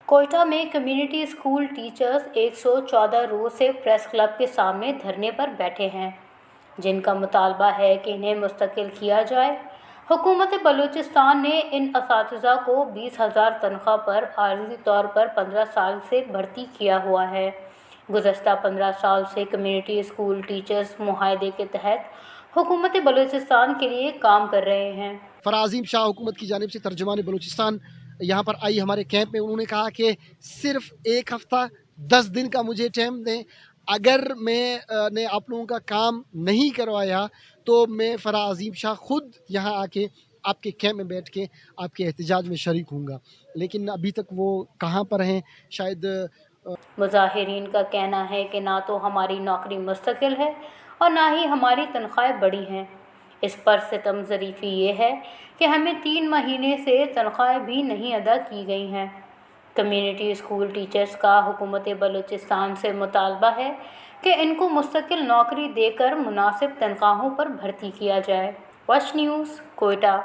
कोयटा में community school teachers 114 रोज से press club के सामने धरने पर बैठे हैं, जिनका मुतालबा है कि इन्हें मुस्तकिल किया जाए। हुकूमत बलूचिस्तान ने इन असातिज़ा को 20,000 तनख्वाह पर आर्जी तौर पर 15 साल से भर्ती किया हुआ है। गुज़श्ता 15 साल से कम्युनिटी स्कूल टीचर्स मुआहदे के तहत हुकूमत बलूचिस्तान के लिए काम कर रहे हैं। फराज़ीम शाह हुकूमत की जानिब से तर्जुमान बलूचिस्तान यहाँ पर आई हमारे कैंप में। उन्होंने कहा कि सिर्फ 1 हफ़्ता 10 दिन का मुझे टाइम दें, अगर मैं ने आप लोगों का काम नहीं करवाया तो मैं फराज़ीम शाह खुद यहाँ आके आपके कैंप में बैठ के आपके एहतजाज में शरीक हूँगा। लेकिन अभी तक वो कहाँ पर हैं, शायद मुज़ाहिरीन का कहना है कि ना तो हमारी नौकरी मुस्तकिल है और ना ही हमारी तनख्वाहें बड़ी हैं। इस पर सितम ज़रीफ़ी ये है कि हमें 3 महीने से तनख्वाहें भी नहीं अदा की गई हैं। कम्युनिटी स्कूल टीचर्स का हुकूमत बलूचिस्तान से मुतालबा है कि इनको मुस्तकिल नौकरी देकर मुनासिब तनख्वाहों पर भर्ती किया जाए। Watch news, Quetta.